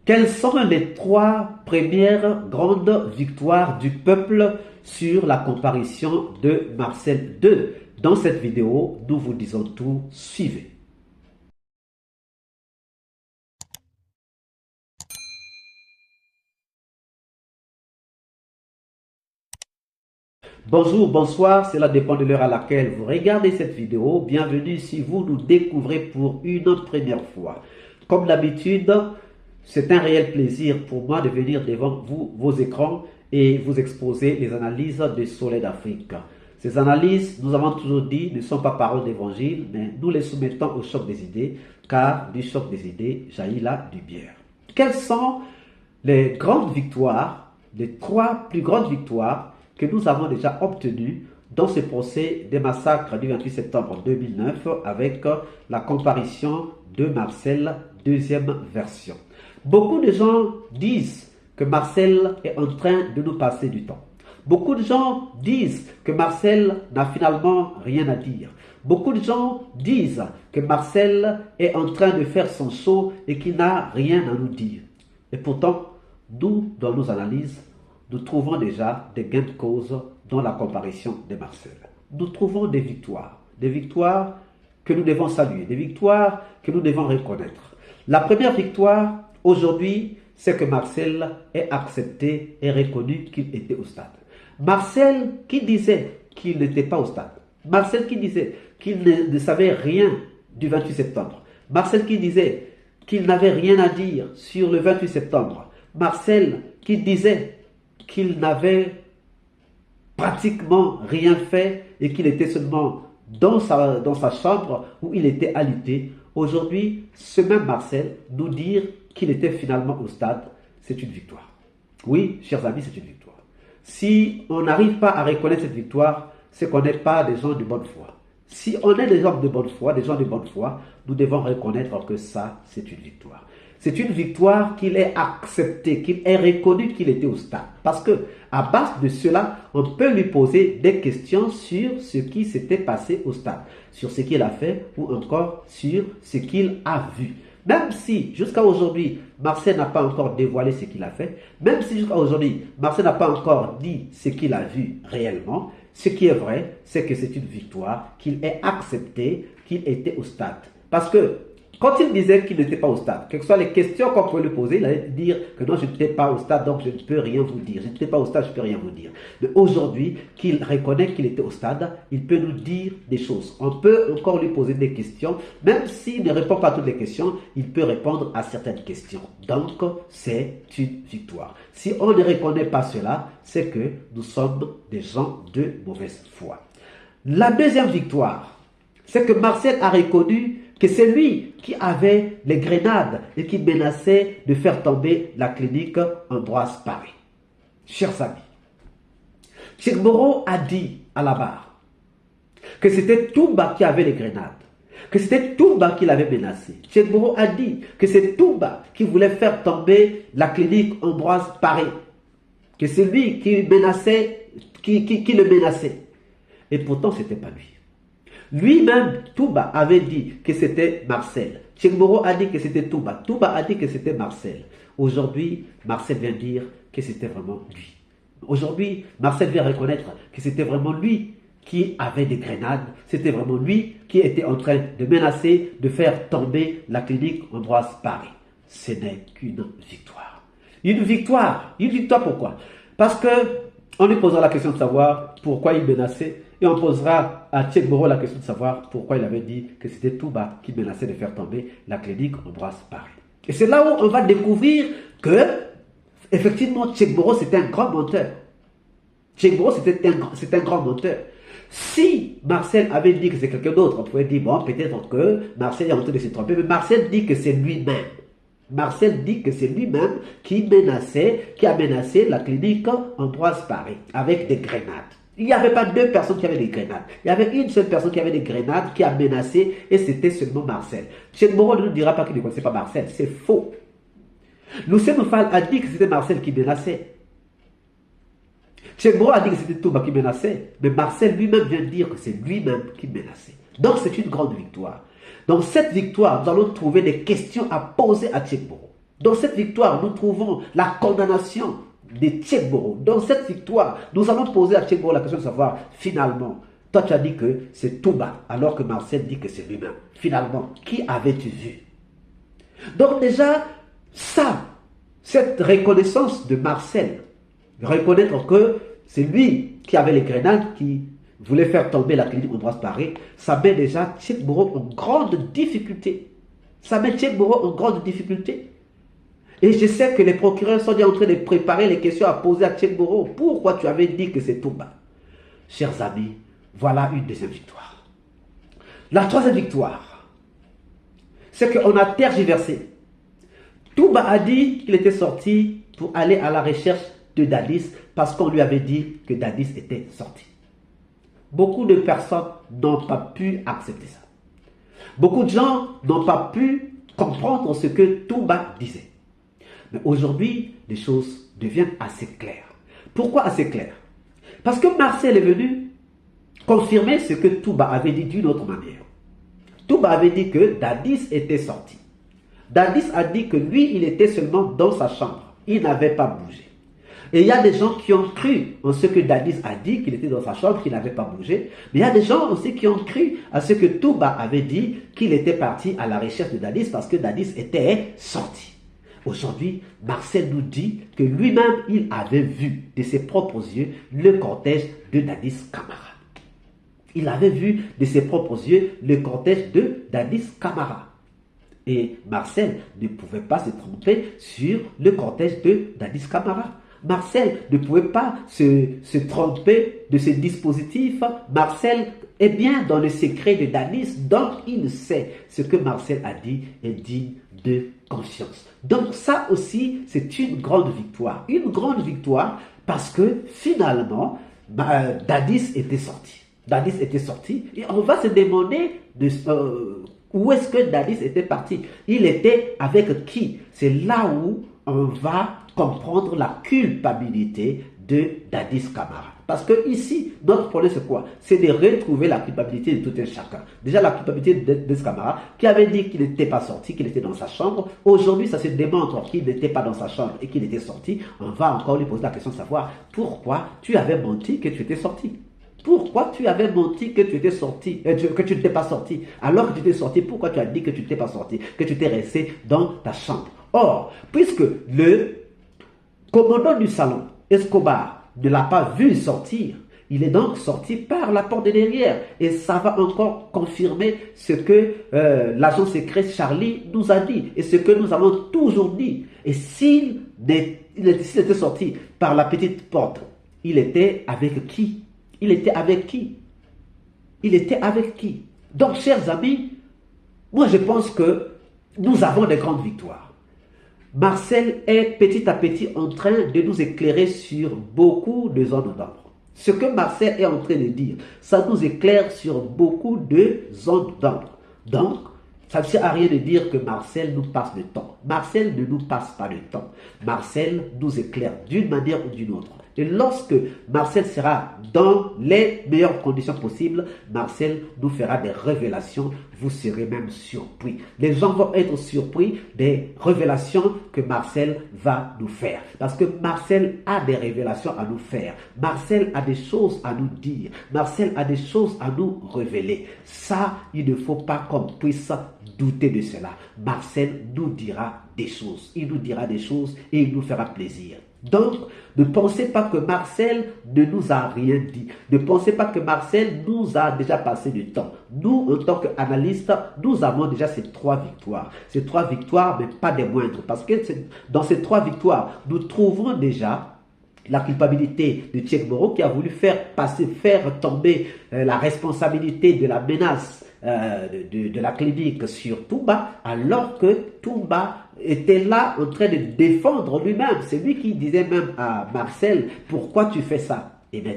Quelles sont les trois premières grandes victoires du peuple sur la comparution de Marcel II? Dans cette vidéo, nous vous disons tout, suivez. Bonjour, bonsoir, cela dépend de l'heure à laquelle vous regardez cette vidéo. Bienvenue si vous nous découvrez pour une première fois. Comme d'habitude, c'est un réel plaisir pour moi de venir devant vous, vos écrans, et vous exposer les analyses de Soleil d'Afrique. Ces analyses, nous avons toujours dit, ne sont pas paroles d'évangile, mais nous les soumettons au choc des idées, car du choc des idées jaillit la lumière. Quelles sont les grandes victoires, les trois plus grandes victoires que nous avons déjà obtenues dans ce procès des massacres du 28 septembre 2009 avec la comparution de Marcel, deuxième version? Beaucoup de gens disent que Marcel est en train de nous passer du temps. Beaucoup de gens disent que Marcel n'a finalement rien à dire. Beaucoup de gens disent que Marcel est en train de faire son show et qu'il n'a rien à nous dire. Et pourtant, nous, dans nos analyses, nous trouvons déjà des gains de cause dans la comparution de Marcel. Nous trouvons des victoires que nous devons saluer, des victoires que nous devons reconnaître. La première victoire, aujourd'hui, c'est que Marcel ait accepté et reconnu qu'il était au stade. Marcel qui disait qu'il n'était pas au stade. Marcel qui disait qu'il ne savait rien du 28 septembre. Marcel qui disait qu'il n'avait rien à dire sur le 28 septembre. Marcel qui disait qu'il n'avait pratiquement rien fait et qu'il était seulement dans sa chambre où il était alité. Aujourd'hui, ce même Marcel nous dire qu'il était finalement au stade, c'est une victoire. Oui, chers amis, c'est une victoire. Si on n'arrive pas à reconnaître cette victoire, c'est qu'on n'est pas des gens de bonne foi. Si on est des gens de bonne foi, nous devons reconnaître que ça, c'est une victoire. C'est une victoire qu'il ait accepté, qu'il ait reconnu qu'il était au stade. Parce que, à base de cela, on peut lui poser des questions sur ce qui s'était passé au stade, sur ce qu'il a fait ou encore sur ce qu'il a vu. Même si, jusqu'à aujourd'hui, Marcel n'a pas encore dévoilé ce qu'il a fait, même si jusqu'à aujourd'hui, Marcel n'a pas encore dit ce qu'il a vu réellement, ce qui est vrai, c'est que c'est une victoire qu'il ait accepté qu'il était au stade. Parce que, quand il disait qu'il n'était pas au stade, quelles que soient les questions qu'on pouvait lui poser, il allait dire que non, je n'étais pas au stade, donc je ne peux rien vous dire. Je n'étais pas au stade, je ne peux rien vous dire. Mais aujourd'hui, qu'il reconnaît qu'il était au stade, il peut nous dire des choses. On peut encore lui poser des questions. Même s'il ne répond pas à toutes les questions, il peut répondre à certaines questions. Donc, c'est une victoire. Si on ne reconnaît pas cela, c'est que nous sommes des gens de mauvaise foi. La deuxième victoire, c'est que Marcel a reconnu que c'est lui qui avait les grenades et qui menaçait de faire tomber la clinique Ambroise Paré. Chers amis, Cheikh Moro a dit à la barre que c'était Toumba qui avait les grenades, que c'était Toumba qui l'avait menacé. Cheikh Moro a dit que c'est Toumba qui voulait faire tomber la clinique Ambroise Paré, que c'est lui qui menaçait, qui le menaçait. Et pourtant, ce n'était pas lui. Lui-même, Toumba avait dit que c'était Marcel. Cheikh Moro a dit que c'était Toumba. Toumba a dit que c'était Marcel. Aujourd'hui, Marcel vient dire que c'était vraiment lui. Aujourd'hui, Marcel vient reconnaître que c'était vraiment lui qui avait des grenades. C'était vraiment lui qui était en train de menacer de faire tomber la clinique Ambroise Paré. Ce n'est qu'une victoire. Une victoire. Une victoire pourquoi? Parce que on lui posera la question de savoir pourquoi il menaçait. Et on posera à Cheikh Moro la question de savoir pourquoi il avait dit que c'était Toumba qui menaçait de faire tomber la clinique Ambroise Paré. Et c'est là où on va découvrir que, effectivement, Cheikh Moro c'était un grand menteur. Cheikh Moro c'était un grand menteur. Si Marcel avait dit que c'est quelqu'un d'autre, on pouvait dire, bon, peut-être que Marcel est en train de se tromper, mais Marcel dit que c'est lui-même. Marcel dit que c'est lui-même qui a menacé la clinique Ambroise Paré avec des grenades. Il n'y avait pas deux personnes qui avaient des grenades. Il y avait une seule personne qui avait des grenades, qui a menacé, et c'était seulement Marcel. Cheikh Moro ne nous dira pas qu'il ne connaissait pas Marcel. C'est faux. Lucien Fall a dit que c'était Marcel qui menaçait. Cheikh Moro a dit que c'était Toumba qui menaçait. Mais Marcel lui-même vient de dire que c'est lui-même qui menaçait. Donc c'est une grande victoire. Dans cette victoire, nous allons trouver des questions à poser à Cheikh Moro. Dans cette victoire, nous trouvons la condamnation de Tchekboro. Dans cette victoire, nous allons poser à Tchekboro la question de savoir, finalement, toi tu as dit que c'est Touba, alors que Marcel dit que c'est lui-même. Finalement, qui avais-tu vu? Donc déjà, ça, cette reconnaissance de Marcel, reconnaître que c'est lui qui avait les grenades, qui voulait faire tomber la clinique Ambroise Paré, ça met déjà Tchekboro en grande difficulté. Ça met Tchekboro en grande difficulté. Et je sais que les procureurs sont déjà en train de préparer les questions à poser à Tchekboro. Pourquoi tu avais dit que c'est Touba? Chers amis, voilà une deuxième victoire. La troisième victoire, c'est qu'on a tergiversé. Touba a dit qu'il était sorti pour aller à la recherche de Dadis parce qu'on lui avait dit que Dadis était sorti. Beaucoup de personnes n'ont pas pu accepter ça. Beaucoup de gens n'ont pas pu comprendre ce que Touba disait. Mais aujourd'hui, les choses deviennent assez claires. Pourquoi assez claires? Parce que Marcel est venu confirmer ce que Touba avait dit d'une autre manière. Touba avait dit que Dadis était sorti. Dadis a dit que lui, il était seulement dans sa chambre. Il n'avait pas bougé. Et il y a des gens qui ont cru en ce que Dadis a dit, qu'il était dans sa chambre, qu'il n'avait pas bougé. Mais il y a des gens aussi qui ont cru à ce que Touba avait dit, qu'il était parti à la recherche de Dadis parce que Dadis était sorti. Aujourd'hui, Marcel nous dit que lui-même, il avait vu de ses propres yeux le cortège de Dadis Camara. Il avait vu de ses propres yeux le cortège de Dadis Camara. Et Marcel ne pouvait pas se tromper sur le cortège de Dadis Camara. Marcel ne pouvait pas se tromper de ce dispositif. Marcel est bien dans le secret de Dadis, donc il sait ce que Marcel a dit est digne de confiance. Donc ça aussi, c'est une grande victoire. Une grande victoire parce que finalement, Dadis était sorti. Dadis était sorti et on va se demander où est-ce que Dadis était parti. Il était avec qui? C'est là où on va comprendre la culpabilité de Dadis Camara. Parce que ici, notre problème c'est quoi? C'est de retrouver la culpabilité de tout un chacun. Déjà la culpabilité de Dadis Camara, qui avait dit qu'il n'était pas sorti, qu'il était dans sa chambre. Aujourd'hui, ça se démontre qu'il n'était pas dans sa chambre et qu'il était sorti. On va encore lui poser la question de savoir pourquoi tu avais menti que tu étais sorti. Pourquoi tu avais menti que tu étais sorti, que tu n'étais pas sorti? Alors que tu étais sorti, pourquoi tu as dit que tu n'étais pas sorti, que tu étais resté dans ta chambre? Or, puisque le commandant du salon, Escobar, ne l'a pas vu sortir, il est donc sorti par la porte de derrière. Et ça va encore confirmer ce que l'agent secret Charlie nous a dit et ce que nous avons toujours dit. Et s'il était sorti par la petite porte, il était avec qui? Il était avec qui? Il était avec qui? Donc, chers amis, moi je pense que nous avons des grandes victoires. Marcel est petit à petit en train de nous éclairer sur beaucoup de zones d'ombre. Ce que Marcel est en train de dire, ça nous éclaire sur beaucoup de zones d'ombre. Donc, ça ne sert à rien de dire que Marcel nous passe le temps. Marcel ne nous passe pas le temps. Marcel nous éclaire d'une manière ou d'une autre. Et lorsque Marcel sera dans les meilleures conditions possibles, Marcel nous fera des révélations. Vous serez même surpris. Les gens vont être surpris des révélations que Marcel va nous faire. Parce que Marcel a des révélations à nous faire. Marcel a des choses à nous dire. Marcel a des choses à nous révéler. Ça, il ne faut pas qu'on puisse douter de cela. Marcel nous dira des choses. Il nous dira des choses et il nous fera plaisir. Donc, ne pensez pas que Marcel ne nous a rien dit. Ne pensez pas que Marcel nous a déjà passé du temps. Nous, en tant qu'analystes, nous avons déjà ces 3 victoires. Ces 3 victoires, mais pas des moindres. Parce que dans ces 3 victoires, nous trouvons déjà la culpabilité de Tchekboro qui a voulu faire tomber la responsabilité de la menace de la clinique sur Touba, alors que Touba était là en train de défendre lui-même. C'est lui qui disait même à Marcel, pourquoi tu fais ça? Et bien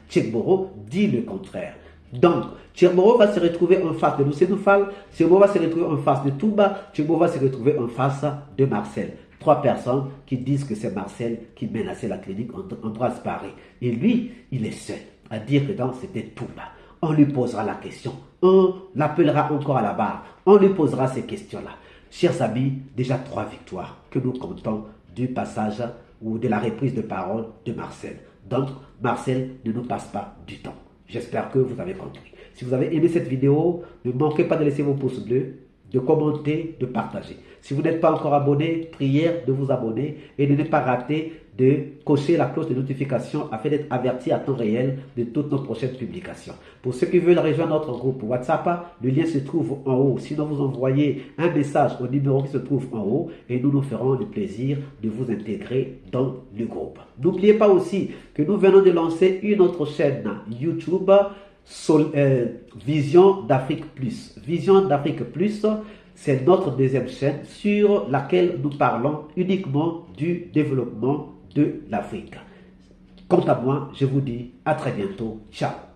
Tchekboro dit le contraire. Donc, Tchekboro va se retrouver en face de Lucenoufal, Tchekboro va se retrouver en face de Touba, Tchekboro va se retrouver en face de Marcel. 3 personnes qui disent que c'est Marcel qui menaçait la clinique Ambroise Paré. Et lui, il est seul à dire que c'était Touba. On lui posera la question. On l'appellera encore à la barre. On lui posera ces questions-là. Chers amis, déjà 3 victoires que nous comptons du passage ou de la reprise de parole de Marcel. Donc, Marcel ne nous passe pas du temps. J'espère que vous avez compris. Si vous avez aimé cette vidéo, ne manquez pas de laisser vos pouces bleus, de commenter, de partager. Si vous n'êtes pas encore abonné, prière de vous abonner et de ne pas rater de cocher la cloche de notification afin d'être averti à temps réel de toutes nos prochaines publications. Pour ceux qui veulent rejoindre notre groupe WhatsApp, le lien se trouve en haut. Sinon, vous envoyez un message au numéro qui se trouve en haut et nous nous ferons le plaisir de vous intégrer dans le groupe. N'oubliez pas aussi que nous venons de lancer une autre chaîne YouTube, Vision d'Afrique Plus. Vision d'Afrique Plus, c'est notre deuxième chaîne sur laquelle nous parlons uniquement du développement de l'Afrique. Quant à moi, je vous dis à très bientôt. Ciao.